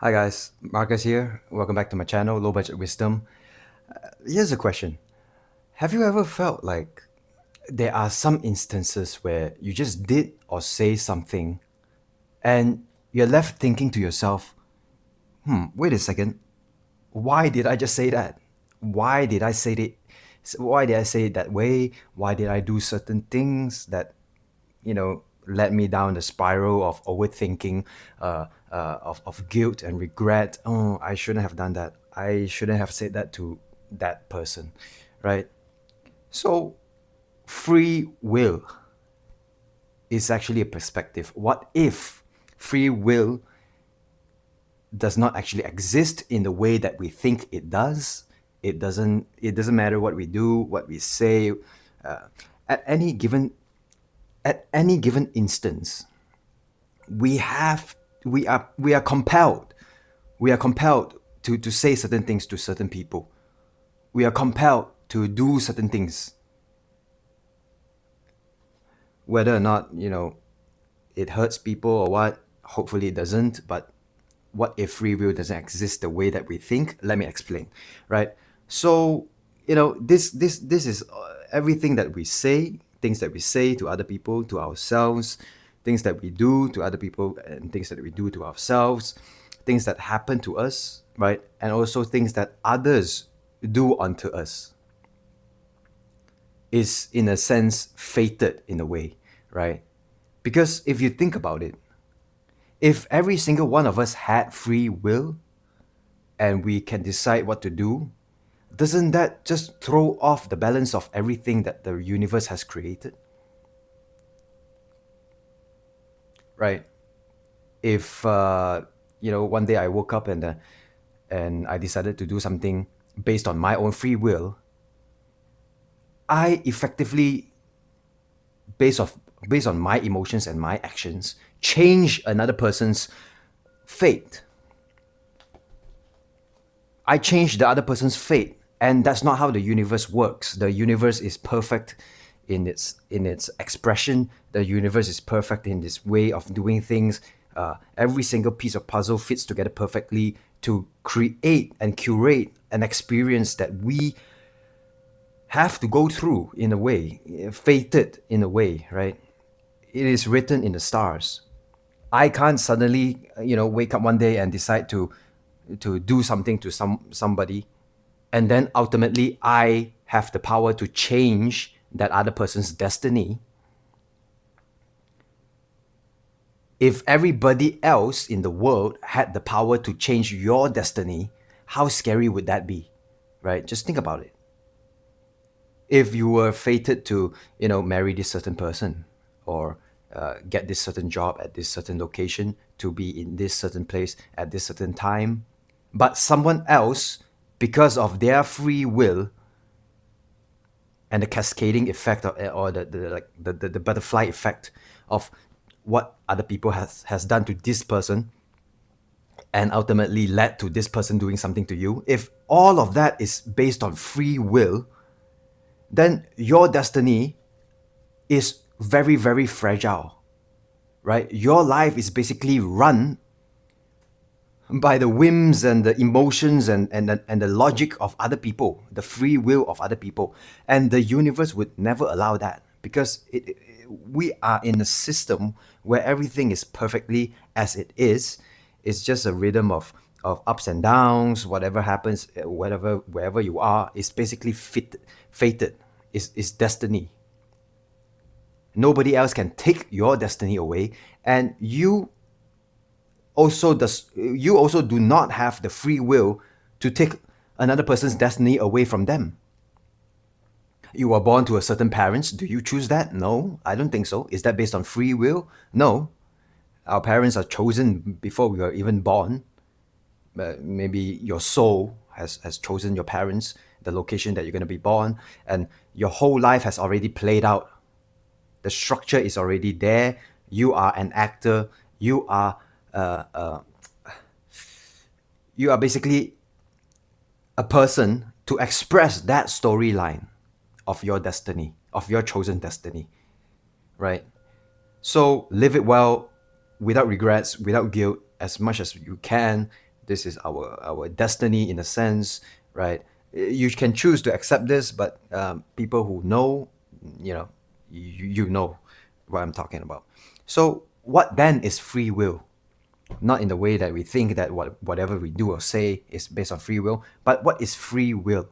Hi guys, Marcus here. Welcome back to my channel, Low Budget Wisdom. Here's a question. Have you ever felt like there are some instances where you just did or say something and you're left thinking to yourself, wait a second, why did I just say that? Why did I say it? Why did I say it that way? Why did I do certain things that led me down the spiral of overthinking, of guilt and regret. Oh, I shouldn't have done that. I shouldn't have said that to that person, right? So, free will is actually a perspective. What if free will does not actually exist in the way that we think it does? It doesn't matter what we do, what we say, at any given at any given instance we have we are compelled to say certain things to certain people. We are compelled to do certain things, whether or not it hurts people or what. Hopefully it doesn't. But what if free will doesn't exist the way that we think? Let me explain. Right. So this is everything that we say, things that we say to other people, to ourselves, things that we do to other people, and things that we do to ourselves, things that happen to us, right? And also things that others do unto us is in a sense fated in a way, right? Because if you think about it, if every single one of us had free will and we can decide what to do, doesn't that just throw off the balance of everything that the universe has created? Right? If one day I woke up and I decided to do something based on my own free will, I effectively, based off based on my emotions and my actions, change another person's fate. I change the other person's fate, and that's not how the universe works. The universe is perfect in its expression. The universe is perfect in this way of doing things. Every single piece of puzzle fits together perfectly to create and curate an experience that we have to go through in a way, fated in a way, right? It is written in the stars. I can't suddenly, wake up one day and decide to do something to somebody, and then ultimately I have the power to change that other person's destiny. If everybody else in the world had the power to change your destiny, how scary would that be? Right? Just think about it. If you were fated to, marry this certain person, or get this certain job at this certain location, to be in this certain place at this certain time, but someone else, because of their free will and the cascading effect or the butterfly effect of what other people has done to this person, and ultimately led to this person doing something to you, if all of that is based on free will, then your destiny is very, very fragile, right? Your life is basically run by the whims and the emotions and the logic of other people, the free will of other people. And the universe would never allow that, because we are in a system where everything is perfectly as it is. It's just a rhythm of ups and downs. Whatever happens, wherever you are, is basically fated, is destiny. Nobody else can take your destiny away, and you also do not have the free will to take another person's destiny away from them. You were born to a certain parents. Do you choose that? No, I don't think so. Is that based on free will? No. Our parents are chosen before we were even born. Maybe your soul has chosen your parents, the location that you're going to be born, and your whole life has already played out. The structure is already there. You are an actor. You are basically a person to express that storyline of your destiny, of your chosen destiny, right? So live it well, without regrets, without guilt, as much as you can. This is our destiny in a sense, right? You can choose to accept this, but people who know, you know, you know what I'm talking about. So what then is free will? Not in the way that we think that whatever we do or say is based on free will, but what is free will?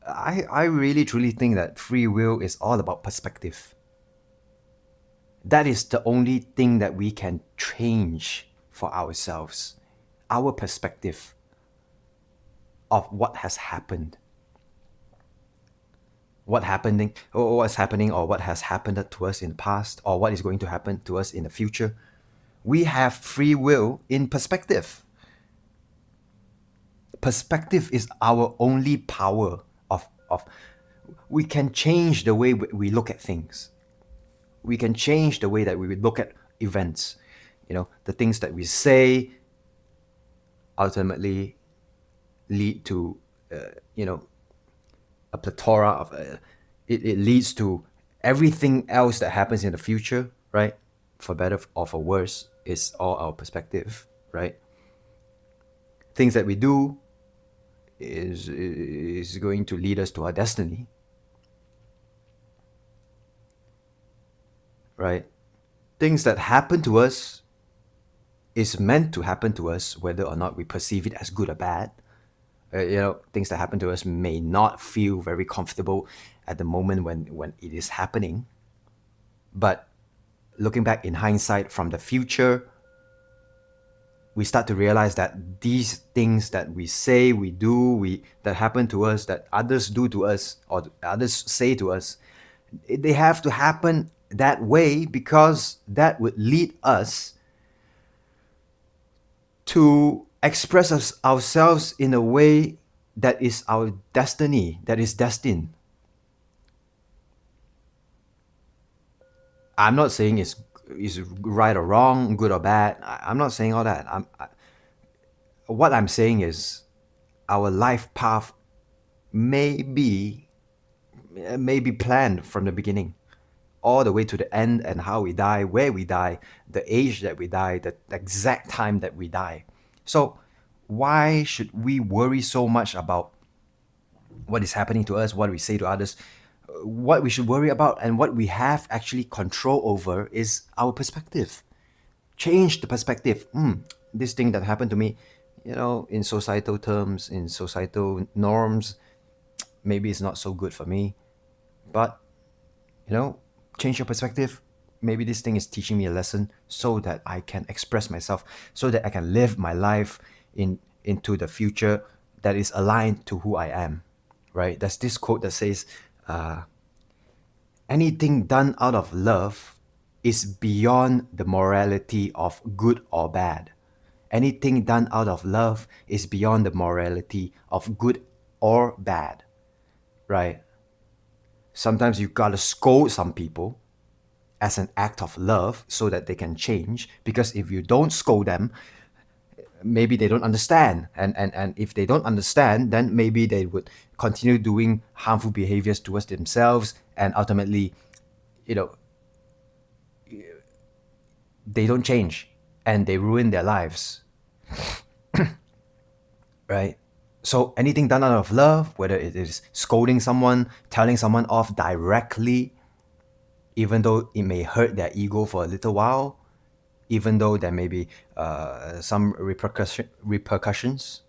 I really truly think that free will is all about perspective. That is the only thing that we can change for ourselves. Our perspective of what has happened. Or what has happened to us in the past, or what is going to happen to us in the future. We have free will in perspective. Perspective is our only power of we can change the way we look at things. We can change the way that we look at events. The things that we say ultimately lead to a plethora of it leads to everything else that happens in the future, right? For better or for worse, is all our perspective, right? Things that we do is going to lead us to our destiny, right? Things that happen to us is meant to happen to us, whether or not we perceive it as good or bad. Things that happen to us may not feel very comfortable at the moment when it is happening, but looking back in hindsight from the future, we start to realize that these things that we say, we do, that happen to us, that others do to us, or others say to us, they have to happen that way because that would lead us to express ourselves in a way that is our destiny, that is destined. I'm not saying it's right or wrong, good or bad. I'm not saying all that. What I'm saying is our life path may be planned from the beginning all the way to the end, and how we die, where we die, the age that we die, the exact time that we die. So why should we worry so much about what is happening to us, what we say to others? What we should worry about and what we have actually control over is our perspective. Change the perspective. This thing that happened to me, in societal terms, in societal norms, maybe it's not so good for me. But, change your perspective. Maybe this thing is teaching me a lesson so that I can express myself, so that I can live my life into the future that is aligned to who I am, right? There's this quote that says, anything done out of love is beyond the morality of good or bad. Anything done out of love is beyond the morality of good or bad, right? Sometimes you gotta scold some people as an act of love so that they can change, because if you don't scold them, maybe they don't understand, and if they don't understand, then maybe they would continue doing harmful behaviors towards themselves, and ultimately, you know they don't change and they ruin their lives, right? So anything done out of love, whether it is scolding someone, telling someone off directly, even though it may hurt their ego for a little while, even though there may be some repercussions,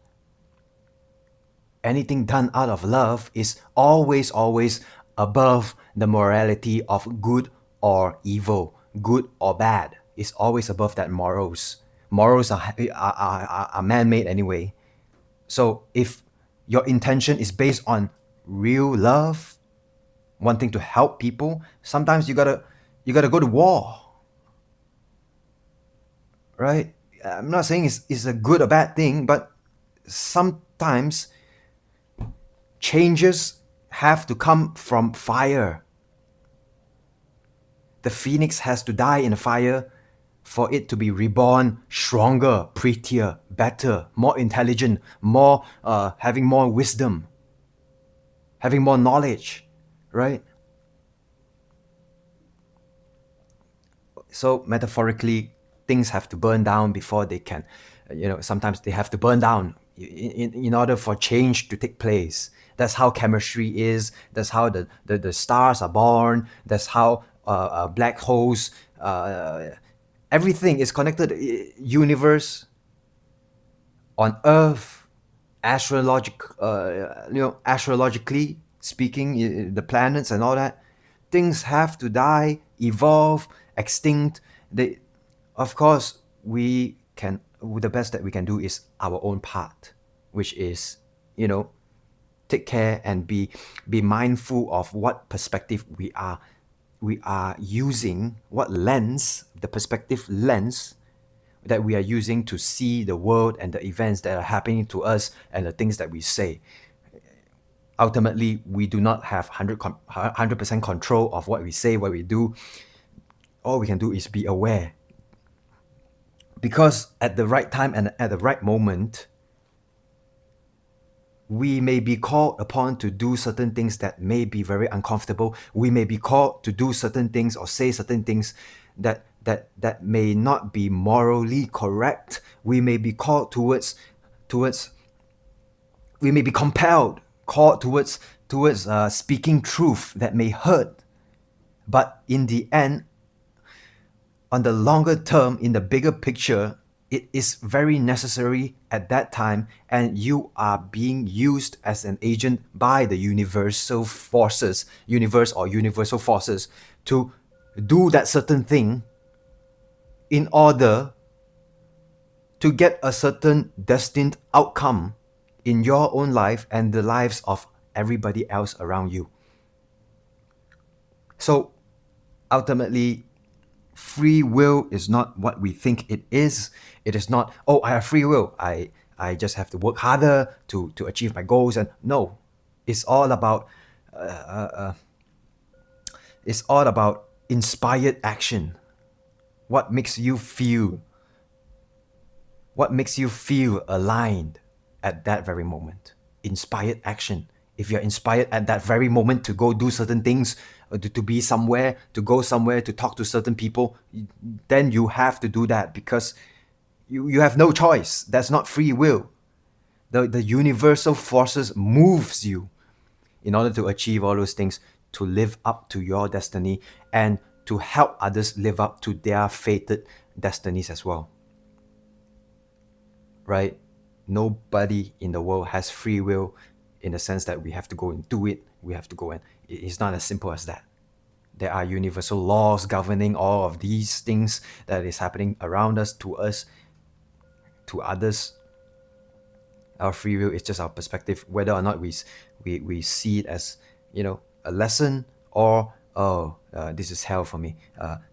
anything done out of love is always above the morality of good or evil, good or bad. It's always above that morals. Morals are man-made anyway. So if your intention is based on real love, wanting to help people, sometimes you gotta go to war, right? I'm not saying it's a good or bad thing, but sometimes changes have to come from fire. The phoenix has to die in a fire for it to be reborn stronger, prettier, better, more intelligent, more having more wisdom, having more knowledge, right? So metaphorically, things have to burn down before they can sometimes they have to burn down in order for change to take place. That's how chemistry is. That's how the stars are born. That's how black holes, everything is connected. Universe on Earth, astrologically speaking, the planets and all that, things have to die, evolve, extinct. They, of course, we can. The best that we can do is our own part, which is, take care and be mindful of what perspective we are using, what lens, the perspective lens that we are using to see the world and the events that are happening to us and the things that we say. Ultimately, we do not have 100% control of what we say, what we do. All we can do is be aware. Because at the right time and at the right moment, we may be called upon to do certain things that may be very uncomfortable. We may be called to do certain things or say certain things that may not be morally correct. We may be called towards we may be called towards speaking truth that may hurt. But in the end, on the longer term, in the bigger picture, it is very necessary at that time, and you are being used as an agent by the universal forces, universal forces, to do that certain thing in order to get a certain destined outcome in your own life and the lives of everybody else around you. So ultimately, free will is not what we think it is. It is not, oh, I have free will. I just have to work harder to achieve my goals. And no, it's all about inspired action. What makes you feel aligned at that very moment? Inspired action. If you're inspired at that very moment to go do certain things, to be somewhere, to go somewhere, to talk to certain people, then you have to do that because you have no choice. That's not free will. The universal forces moves you in order to achieve all those things, to live up to your destiny and to help others live up to their fated destinies as well. Right? Nobody in the world has free will in the sense that we have to go and do it. We have to go and it's not as simple as that. There are universal laws governing all of these things that is happening around us, to others. Our free will is just our perspective, whether or not we see it as, a lesson or, this is hell for me.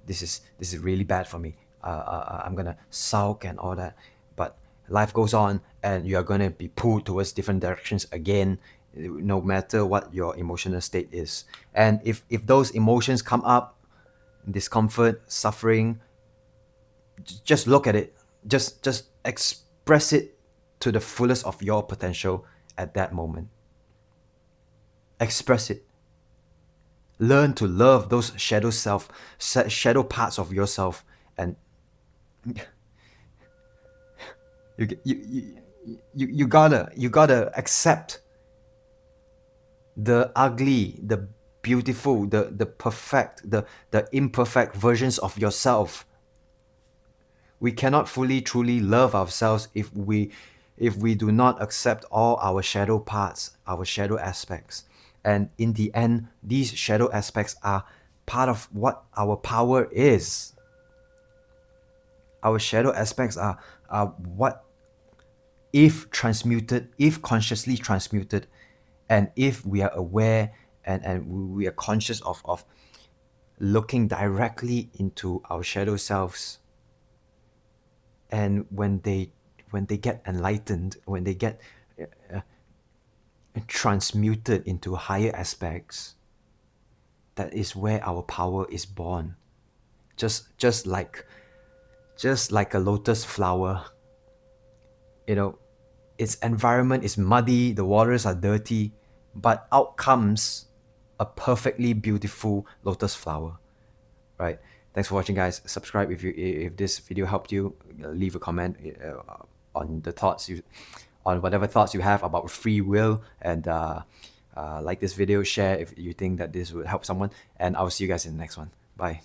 This is really bad for me. I'm gonna sulk and all that. But life goes on, and you are gonna be pulled towards different directions again, no matter what your emotional state is. And if those emotions come up, discomfort, suffering, just look at it. Just express it to the fullest of your potential at that moment. Express it. Learn to love those shadow parts of yourself, and you gotta accept the ugly, the beautiful, the perfect, the imperfect versions of yourself. We cannot fully truly love ourselves if we do not accept all our shadow parts, our shadow aspects. And in the end, these shadow aspects are part of what our power is. Our shadow aspects are what, if transmuted, if consciously transmuted, and if we are aware and we are conscious of looking directly into our shadow selves, and when they get enlightened, when they get transmuted into higher aspects, that is where our power is born. Just like a lotus flower, its environment is muddy, the waters are dirty, but out comes a perfectly beautiful lotus flower, right? Thanks for watching, guys. Subscribe if this video helped you. Leave a comment. on the thoughts you, on whatever thoughts you have about free will, and like this video, share if you think that this would help someone, and I'll see you guys in the next one. Bye.